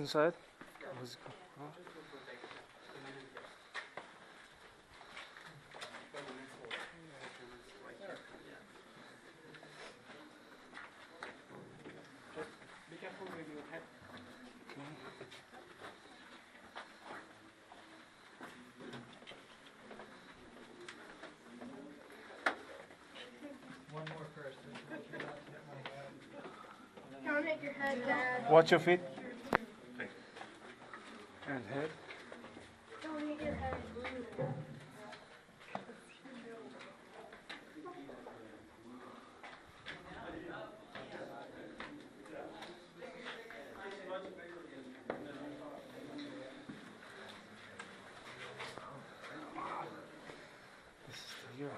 inside? Be careful with your head. One more first. Don't hit your head, Dad. Watch your feet. And head. Don't hit your head. This is the view.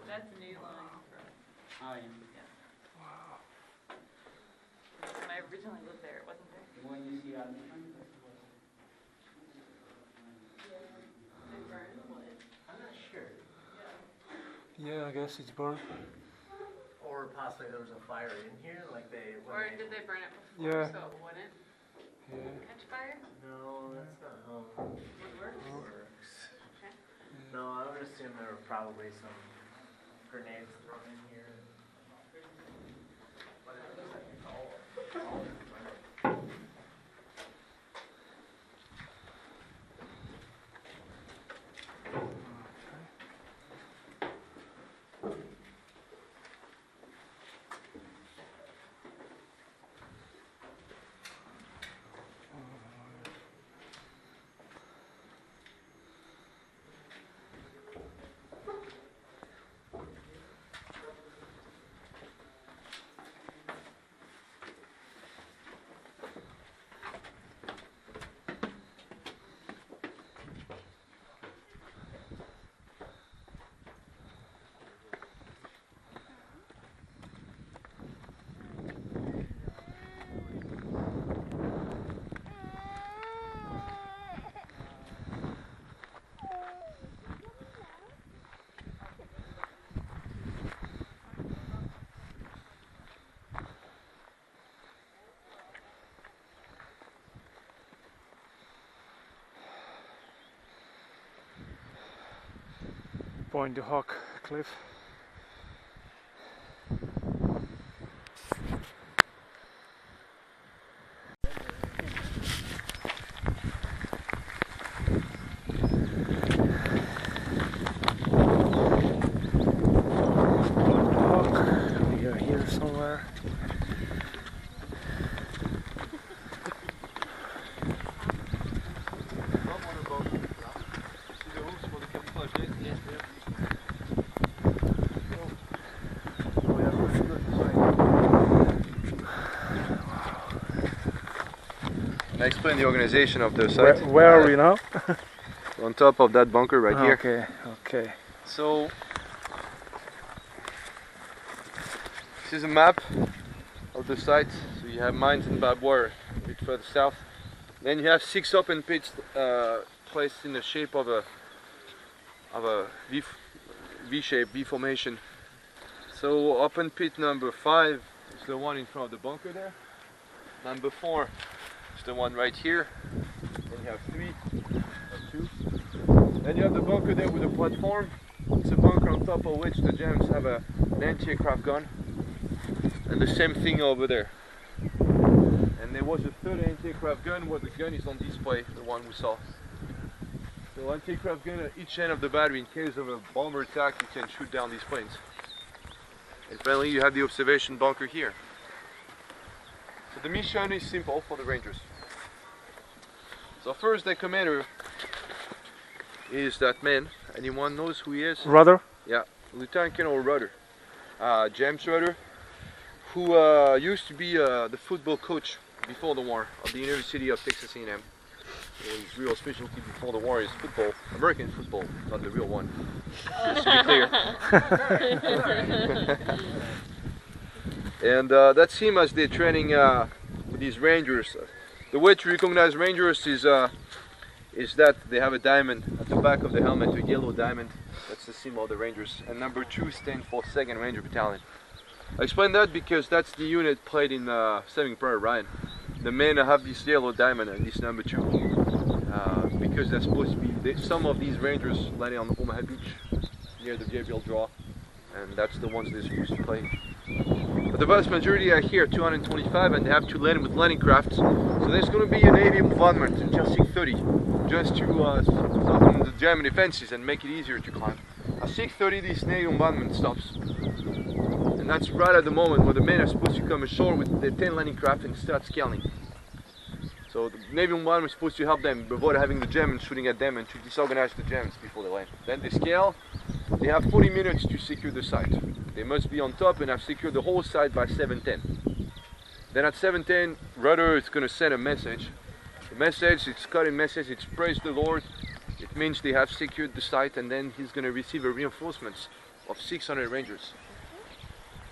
That's a new line. Oh, yeah. Wow. When I originally lived there, it wasn't there. The one you see on the I'm not sure. Yeah, I guess it's burned. Or possibly there was a fire in here, like they. Or did they burn it before Yeah. so it wouldn't Yeah. catch fire? No, that's not how Woodworks? it works. Okay. No, I would assume there were probably some grenades thrown in here. But it looks like it's all Pointe du Hoc cliff. We are here somewhere. Can I explain the organization of the site? Where are we now? On top of that bunker right here. Okay, okay. So, this is a map of the site. So you have mines and barbed wire a bit further south. Then you have 6 open pits placed in the shape of a V-shape, V formation. So open pit number 5 is the one in front of the bunker there. Number 4 is the one right here. Then you have 3 or 2. Then you have the bunker there with the platform. It's a bunker on top of which the gems have an anti-aircraft gun. And the same thing over there. And there was a third anti-aircraft gun where the gun is on display, the one we saw. So anti-aircraft gun at each end of the battery in case of a bomber attack, you can shoot down these planes. And finally you have the observation bunker here. So the mission is simple for the Rangers. So first the commander is that man. Anyone knows who he is? Rudder? Yeah, Lieutenant Colonel Rudder. James Rudder, who used to be the football coach before the war of the University of Texas A&M. So his real specialty before the war is football, American football, not the real one. Just to be clear. And that's him as they're training with these rangers. The way to recognize rangers is that they have a diamond at the back of the helmet, a yellow diamond. That's the symbol of the rangers. And number 2 stands for 2nd Ranger Battalion. I explain that because that's the unit played in Saving Private Ryan. The men have this yellow diamond and this number 2 because they're supposed to be, some of these rangers landing on Omaha Beach near the JBL draw, and that's the ones they're supposed to play. But the vast majority are here, 225, and they have to land with landing crafts. So there's going to be a Navy bombardment until 6:30, just to soften the German defenses and make it easier to climb. At 6:30 this Navy bombardment stops. And that's right at the moment where the men are supposed to come ashore with their 10 landing craft and start scaling. So the Navy bombardment is supposed to help them avoid having the Germans shooting at them and to disorganize the Germans before they land. Then they scale. They have 40 minutes to secure the site. They must be on top and have secured the whole site by 7:10. Then at 7:10, rudder is going to send a message. The message, it's cutting message, it's praise the Lord. It means they have secured the site, and then he's going to receive a reinforcements of 600 rangers.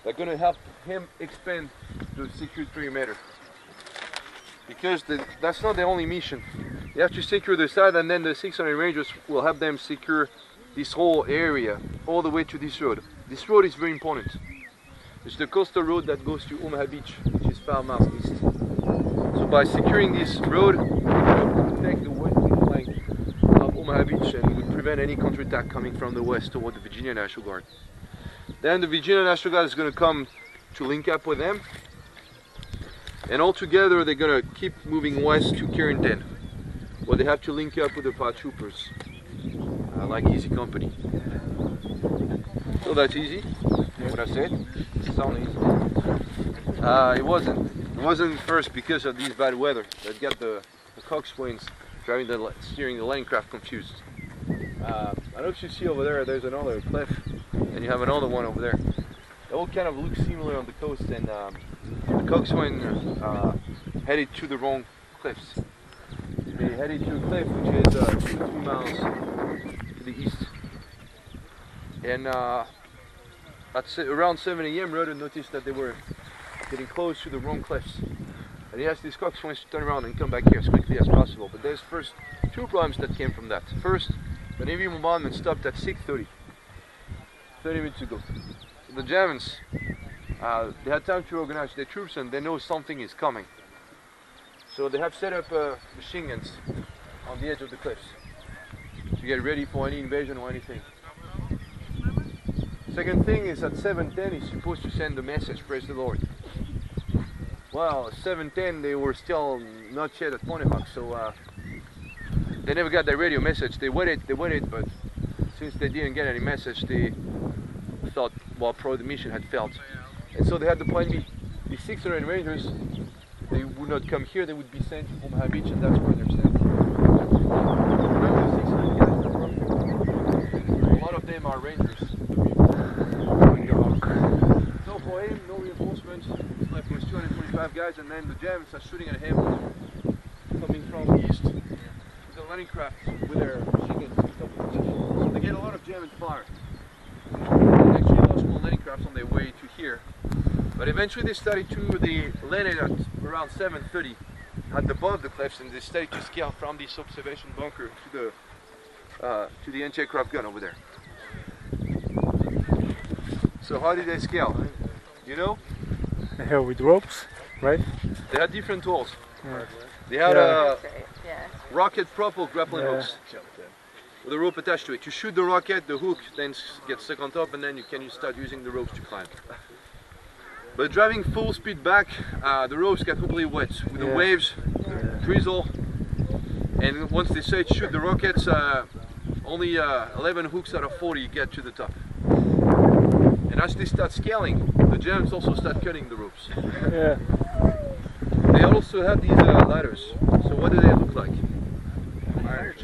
They're going to help him expand the secured perimeter. Because that's not the only mission. They have to secure the site, and then the 600 rangers will help them secure this whole area all the way to this road. This road is very important. It's the coastal road that goes to Omaha Beach, which is 5 miles east. So by securing this road, we will protect the western flank of Omaha Beach and would prevent any counterattack coming from the west toward the Virginia National Guard. Then the Virginia National Guard is going to come to link up with them. And all together they're going to keep moving west to Carrington, where they have to link up with the paratroopers, like Easy Company. So that's easy, what I said. It sounded easy. It wasn't first because of these bad weather that got the coxswains steering the landing craft confused. I don't know if you see over there's another cliff, and you have another one over there. They all kind of look similar on the coast, and the coxswain headed to the wrong cliffs. They headed to a cliff which is 2 miles to the east. And at around 7 AM, Rudder noticed that they were getting close to the wrong cliffs. And he asked these coxswains to turn around and come back here as quickly as possible. But there's first 2 problems that came from that. First, the Navy bombardment stopped at 6:30, 30 minutes ago. The Germans, they had time to organize their troops, and they know something is coming. So they have set up machine guns on the edge of the cliffs to get ready for any invasion or anything. Second thing is at 7:10 he's supposed to send the message, praise the Lord. Well, at 7:10 they were still not yet at Pointe du Hoc, so they never got their radio message. They waited, but since they didn't get any message, they thought, well, probably the mission had failed. And so they had the plan B. The 600 rangers, they would not come here, they would be sent to Omaha Beach, and that's where they're sent. Remember the 600 guys that were here? A lot of them are rangers. So for him, no reinforcements. It's like with 225 guys, and then the Germans are shooting at him coming from east. The landing craft with their machine guns. So they get a lot of German fire. They actually lost more landing crafts on their way to here. But eventually they landed at around 7:30 at the bottom of the cliffs, and they started to scale from this observation bunker to the anti-aircraft gun over there. So how did they scale? You know? Here with ropes, right? They had different tools. Yeah. They had That's right, yeah. rocket propelled grappling hooks with a rope attached to it. You shoot the rocket, the hook then gets stuck on top, and then you can start using the ropes to climb. But driving full speed back, the ropes get completely wet with the waves, drizzle, and once they say shoot the rockets, only 11 hooks out of 40 get to the top. And as they start scaling, the Germans also start cutting the ropes. Yeah. They also have these ladders. So what do they look like? Fire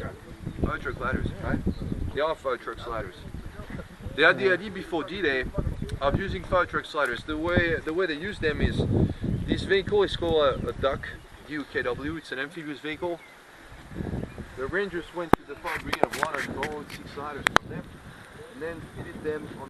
truck ladders, right? They are fire trucks ladders. They had the idea before D-Day of using fire truck sliders. The way they use them is, this vehicle is called a duck, DUKW. It's an amphibious vehicle. The rangers went to the fire brigade of water and borrowed 6 sliders from them, and then fitted them on